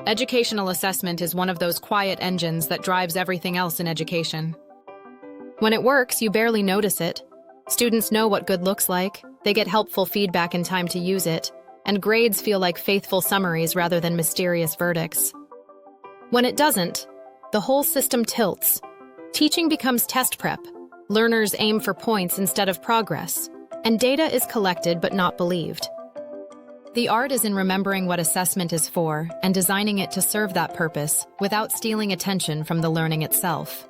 Educational assessment is one of those quiet engines that drives everything else in education. When it works, you barely notice it. Students know what good looks like, they get helpful feedback in time to use it, and grades feel like faithful summaries rather than mysterious verdicts. When it doesn't, the whole system tilts. Teaching becomes test prep. Learners aim for points instead of progress, and data is collected but not believed. The art is in remembering what assessment is for and designing it to serve that purpose without stealing attention from the learning itself.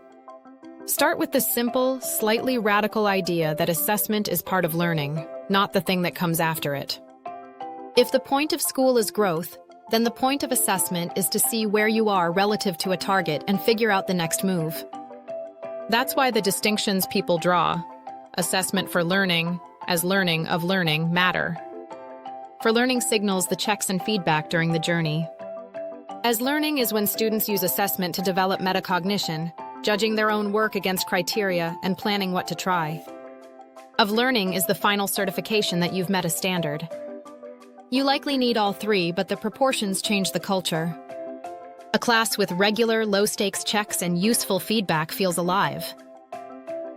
Start with the simple, slightly radical idea that assessment is part of learning, not the thing that comes after it. If the point of school is growth, then the point of assessment is to see where you are relative to a target and figure out the next move. That's why the distinctions people draw, assessment for learning, as learning of learning, matter. For learning signals the checks and feedback during the journey. As learning is when students use assessment to develop metacognition, judging their own work against criteria and planning what to try. Of learning is the final certification that you've met a standard. You likely need all three, but the proportions change the culture. A class with regular, low-stakes checks and useful feedback feels alive.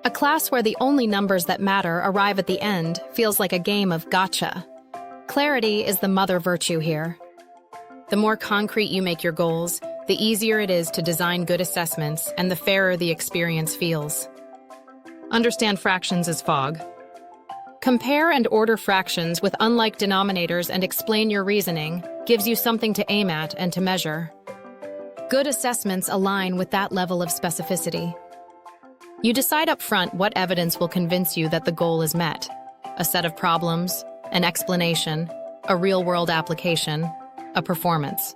A class where the only numbers that matter arrive at the end feels like a game of gotcha. Clarity is the mother virtue here. The more concrete you make your goals, the easier it is to design good assessments and the fairer the experience feels. Understand fractions as fog. Compare and order fractions with unlike denominators and explain your reasoning gives you something to aim at and to measure. Good assessments align with that level of specificity. You decide up front what evidence will convince you that the goal is met. A set of problems, an explanation, a real-world application, a performance.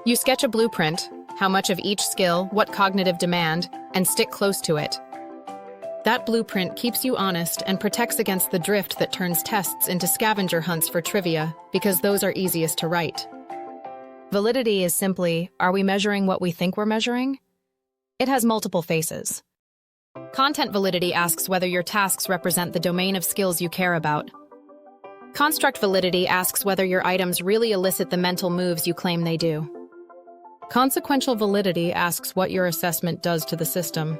You sketch a blueprint, how much of each skill, what cognitive demand, and stick close to it. That blueprint keeps you honest and protects against the drift that turns tests into scavenger hunts for trivia, because those are easiest to write. Validity is simply, are we measuring what we think we're measuring? It has multiple faces. Content validity asks whether your tasks represent the domain of skills you care about. Construct validity asks whether your items really elicit the mental moves you claim they do. Consequential validity asks what your assessment does to the system.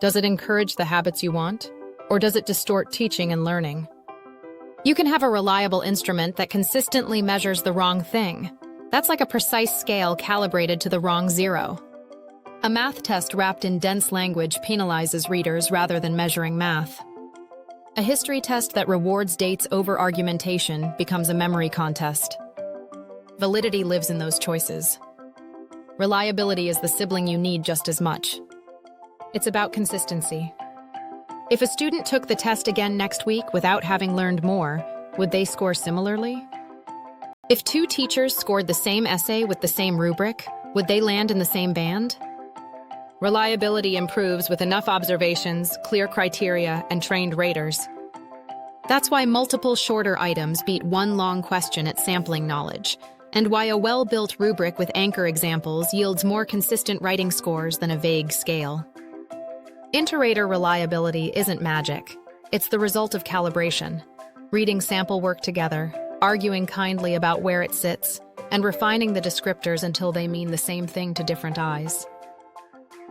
Does it encourage the habits you want, or does it distort teaching and learning? You can have a reliable instrument that consistently measures the wrong thing. That's like a precise scale calibrated to the wrong zero. A math test wrapped in dense language penalizes readers rather than measuring math. A history test that rewards dates over argumentation becomes a memory contest. Validity lives in those choices. Reliability is the sibling you need just as much. It's about consistency. If a student took the test again next week without having learned more, would they score similarly? If two teachers scored the same essay with the same rubric, would they land in the same band? Reliability improves with enough observations, clear criteria, and trained raters. That's why multiple shorter items beat one long question at sampling knowledge, and why a well-built rubric with anchor examples yields more consistent writing scores than a vague scale. Inter-rater reliability isn't magic. It's the result of calibration, reading sample work together, arguing kindly about where it sits, and refining the descriptors until they mean the same thing to different eyes.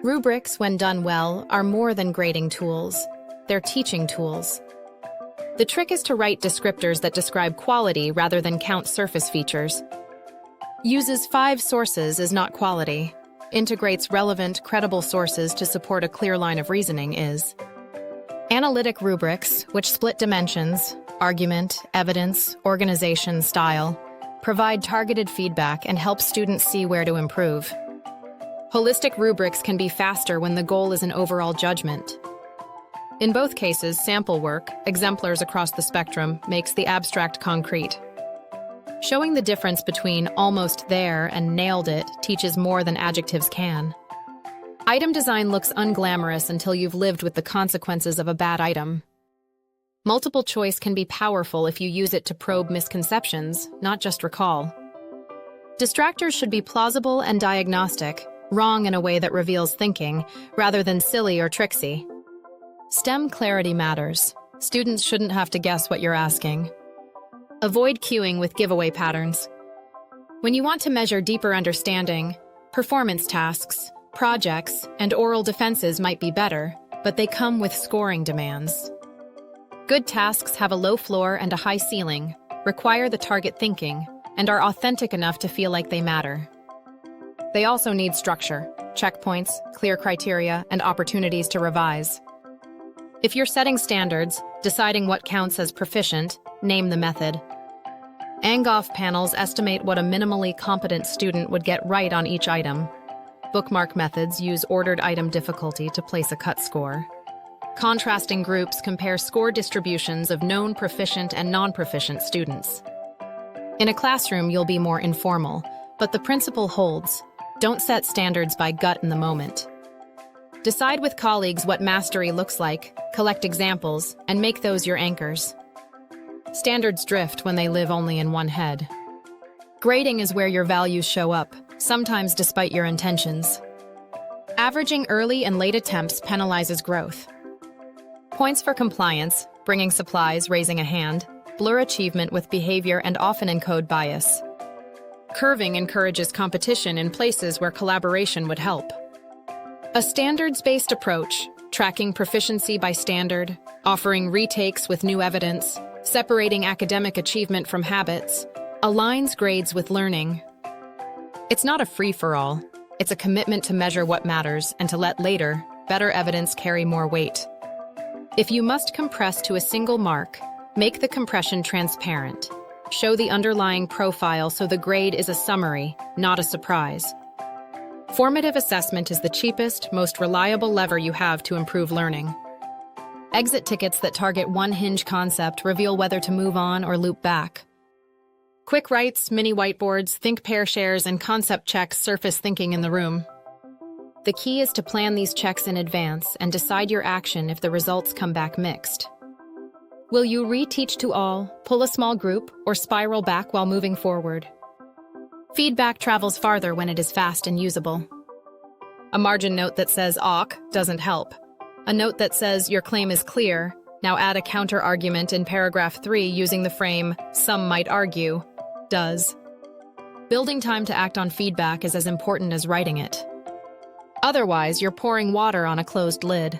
Rubrics, when done well, are more than grading tools. They're teaching tools. The trick is to write descriptors that describe quality rather than count surface features. Uses 5 sources is not quality. Integrates relevant, credible sources to support a clear line of reasoning is. Analytic rubrics, which split dimensions, argument, evidence, organization, style, provide targeted feedback and help students see where to improve. Holistic rubrics can be faster when the goal is an overall judgment. In both cases, sample work, exemplars across the spectrum, makes the abstract concrete. Showing the difference between almost there and nailed it teaches more than adjectives can. Item design looks unglamorous until you've lived with the consequences of a bad item. Multiple choice can be powerful if you use it to probe misconceptions, not just recall. Distractors should be plausible and diagnostic, wrong in a way that reveals thinking, rather than silly or tricksy. STEM clarity matters. Students shouldn't have to guess what you're asking. Avoid cueing with giveaway patterns. When you want to measure deeper understanding, performance tasks, projects, and oral defenses might be better, but they come with scoring demands. Good tasks have a low floor and a high ceiling, require the target thinking, and are authentic enough to feel like they matter. They also need structure, checkpoints, clear criteria, and opportunities to revise. If you're setting standards, deciding what counts as proficient, name the method. Angoff panels estimate what a minimally competent student would get right on each item. Bookmark methods use ordered item difficulty to place a cut score. Contrasting groups compare score distributions of known proficient and non-proficient students. In a classroom, you'll be more informal, but the principle holds. Don't set standards by gut in the moment. Decide with colleagues what mastery looks like, collect examples, and make those your anchors. Standards drift when they live only in one head. Grading is where your values show up, sometimes despite your intentions. Averaging early and late attempts penalizes growth. Points for compliance, bringing supplies, raising a hand, blur achievement with behavior and often encode bias. Curving encourages competition in places where collaboration would help. A standards-based approach, tracking proficiency by standard, offering retakes with new evidence, separating academic achievement from habits, aligns grades with learning. It's not a free-for-all. It's a commitment to measure what matters and to let later, better evidence carry more weight. If you must compress to a single mark, make the compression transparent. Show the underlying profile so the grade is a summary, not a surprise. Formative assessment is the cheapest, most reliable lever you have to improve learning. Exit tickets that target one hinge concept reveal whether to move on or loop back. Quick writes, mini whiteboards, think pair shares, and concept checks surface thinking in the room. The key is to plan these checks in advance and decide your action if the results come back mixed. Will you reteach to all, pull a small group, or spiral back while moving forward? Feedback travels farther when it is fast and usable. A margin note that says "awk" doesn't help. A note that says "your claim is clear," now add a counter-argument in paragraph 3 using the frame "some might argue," does. Building time to act on feedback is as important as writing it. Otherwise, you're pouring water on a closed lid.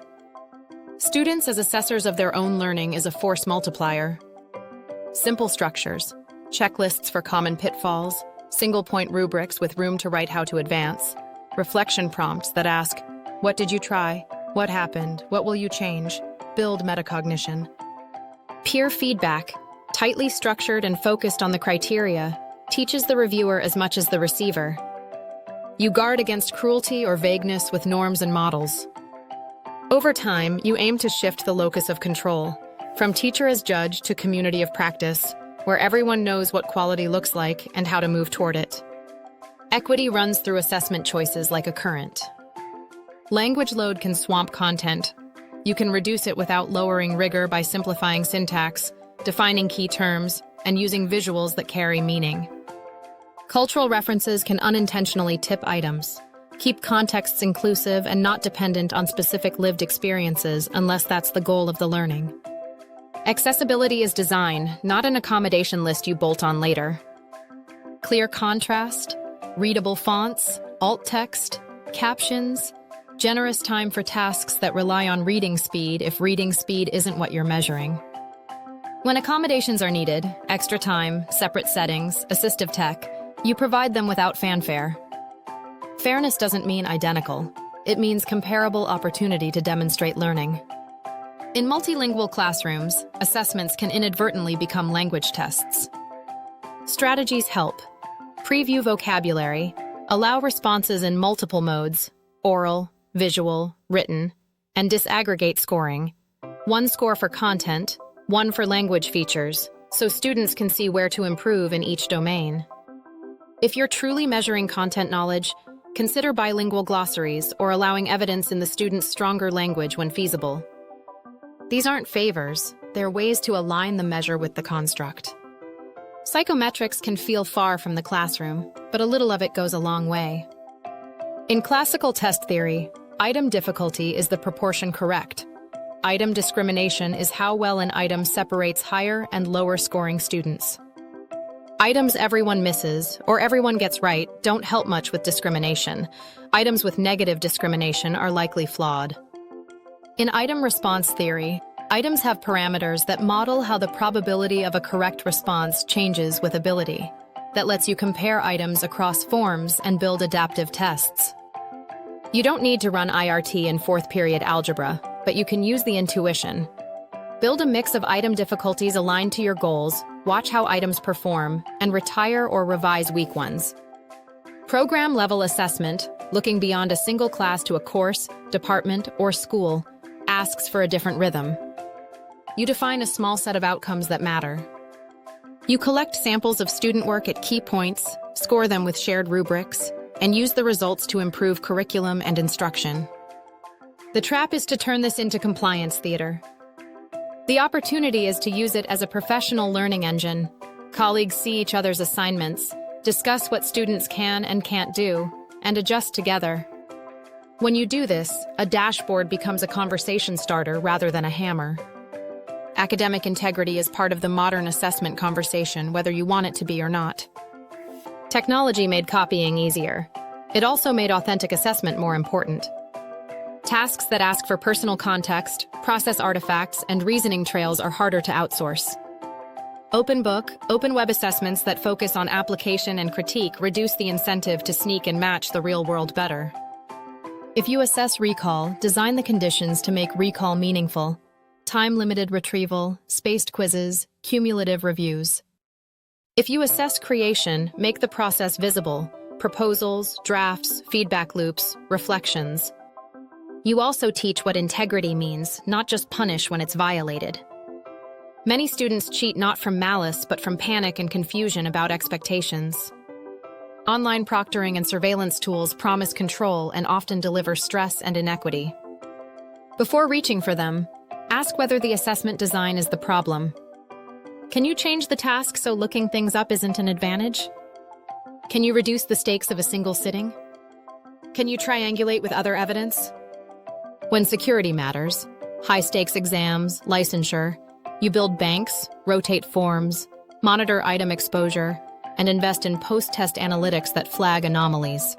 Students as assessors of their own learning is a force multiplier. Simple structures, checklists for common pitfalls, single-point rubrics with room to write how to advance, reflection prompts that ask, "What did you try? What happened? What will you change?" build metacognition. Peer feedback, tightly structured and focused on the criteria, teaches the reviewer as much as the receiver. You guard against cruelty or vagueness with norms and models. Over time, you aim to shift the locus of control, from teacher as judge to community of practice, where everyone knows what quality looks like and how to move toward it. Equity runs through assessment choices like a current. Language load can swamp content. You can reduce it without lowering rigor by simplifying syntax, defining key terms, and using visuals that carry meaning. Cultural references can unintentionally tip items. Keep contexts inclusive and not dependent on specific lived experiences unless that's the goal of the learning. Accessibility is design, not an accommodation list you bolt on later. Clear contrast, readable fonts, alt text, captions, generous time for tasks that rely on reading speed if reading speed isn't what you're measuring. When accommodations are needed, extra time, separate settings, assistive tech, you provide them without fanfare. Fairness doesn't mean identical. It means comparable opportunity to demonstrate learning. In multilingual classrooms, assessments can inadvertently become language tests. Strategies help. Preview vocabulary, allow responses in multiple modes, oral, visual, written, and disaggregate scoring. One score for content, one for language features, so students can see where to improve in each domain. If you're truly measuring content knowledge, consider bilingual glossaries or allowing evidence in the student's stronger language when feasible. These aren't favors, they're ways to align the measure with the construct. Psychometrics can feel far from the classroom, but a little of it goes a long way. In classical test theory, item difficulty is the proportion correct. Item discrimination is how well an item separates higher and lower scoring students. Items everyone misses or everyone gets right don't help much with discrimination. Items with negative discrimination are likely flawed. In item response theory, items have parameters that model how the probability of a correct response changes with ability. That lets you compare items across forms and build adaptive tests. You don't need to run IRT in fourth period algebra, but you can use the intuition. Build a mix of item difficulties aligned to your goals, watch how items perform, and retire or revise weak ones. Program-level assessment, looking beyond a single class to a course, department, or school, asks for a different rhythm. You define a small set of outcomes that matter. You collect samples of student work at key points, score them with shared rubrics, and use the results to improve curriculum and instruction. The trap is to turn this into compliance theater. The opportunity is to use it as a professional learning engine. Colleagues see each other's assignments, discuss what students can and can't do, and adjust together. When you do this, a dashboard becomes a conversation starter rather than a hammer. Academic integrity is part of the modern assessment conversation, whether you want it to be or not. Technology made copying easier. It also made authentic assessment more important. Tasks that ask for personal context, process artifacts, and reasoning trails are harder to outsource. Open book, open web assessments that focus on application and critique reduce the incentive to sneak and match the real world better. If you assess recall, design the conditions to make recall meaningful. Time-limited retrieval, spaced quizzes, cumulative reviews. If you assess creation, make the process visible. Proposals, drafts, feedback loops, reflections. You also teach what integrity means, not just punish when it's violated. Many students cheat not from malice, but from panic and confusion about expectations. Online proctoring and surveillance tools promise control and often deliver stress and inequity. Before reaching for them, ask whether the assessment design is the problem. Can you change the task so looking things up isn't an advantage? Can you reduce the stakes of a single sitting? Can you triangulate with other evidence? When security matters, high-stakes exams, licensure, you build banks, rotate forms, monitor item exposure, and invest in post-test analytics that flag anomalies.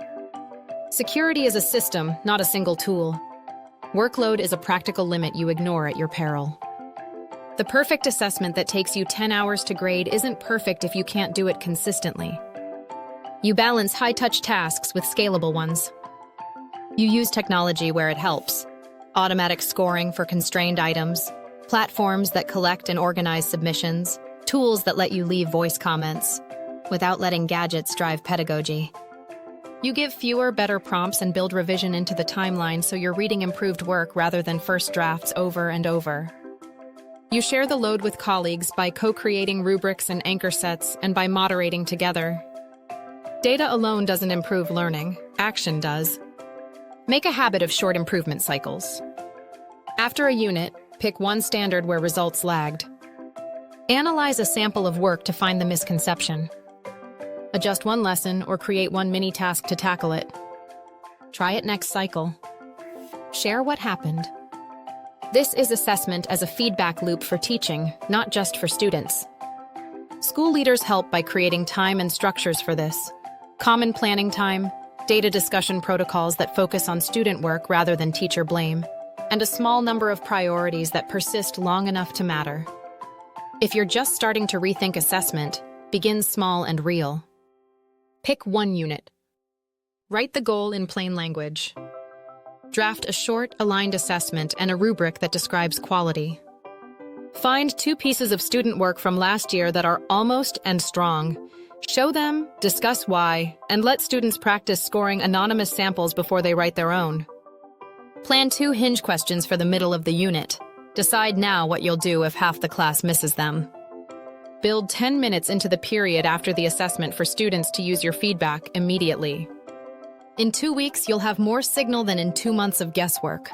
Security is a system, not a single tool. Workload is a practical limit you ignore at your peril. The perfect assessment that takes you 10 hours to grade isn't perfect if you can't do it consistently. You balance high-touch tasks with scalable ones. You use technology where it helps. Automatic scoring for constrained items, platforms that collect and organize submissions, tools that let you leave voice comments, without letting gadgets drive pedagogy. You give fewer, better prompts and build revision into the timeline so you're reading improved work rather than first drafts over and over. You share the load with colleagues by co-creating rubrics and anchor sets and by moderating together. Data alone doesn't improve learning, action does. Make a habit of short improvement cycles. After a unit, pick one standard where results lagged. Analyze a sample of work to find the misconception. Adjust one lesson or create one mini task to tackle it. Try it next cycle. Share what happened. This is assessment as a feedback loop for teaching, not just for students. School leaders help by creating time and structures for this. Common planning time, data discussion protocols that focus on student work rather than teacher blame, and a small number of priorities that persist long enough to matter. If you're just starting to rethink assessment, begin small and real. Pick one unit. Write the goal in plain language. Draft a short, aligned assessment and a rubric that describes quality. Find 2 pieces of student work from last year that are almost and strong. Show them, discuss why, and let students practice scoring anonymous samples before they write their own. Plan 2 hinge questions for the middle of the unit. Decide now what you'll do if half the class misses them. Build 10 minutes into the period after the assessment for students to use your feedback immediately. In 2 weeks, you'll have more signal than in 2 months of guesswork.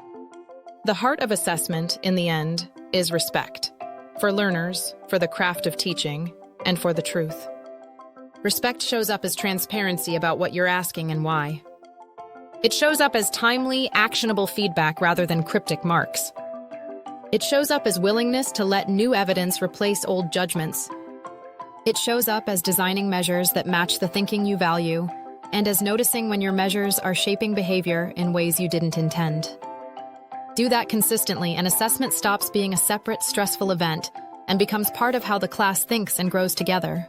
The heart of assessment, in the end, is respect. For learners, for the craft of teaching, and for the truth. Respect shows up as transparency about what you're asking and why. It shows up as timely, actionable feedback rather than cryptic marks. It shows up as willingness to let new evidence replace old judgments. It shows up as designing measures that match the thinking you value, and as noticing when your measures are shaping behavior in ways you didn't intend. Do that consistently, and assessment stops being a separate, stressful event and becomes part of how the class thinks and grows together.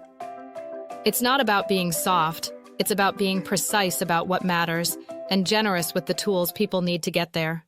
It's not about being soft, it's about being precise about what matters and generous with the tools people need to get there.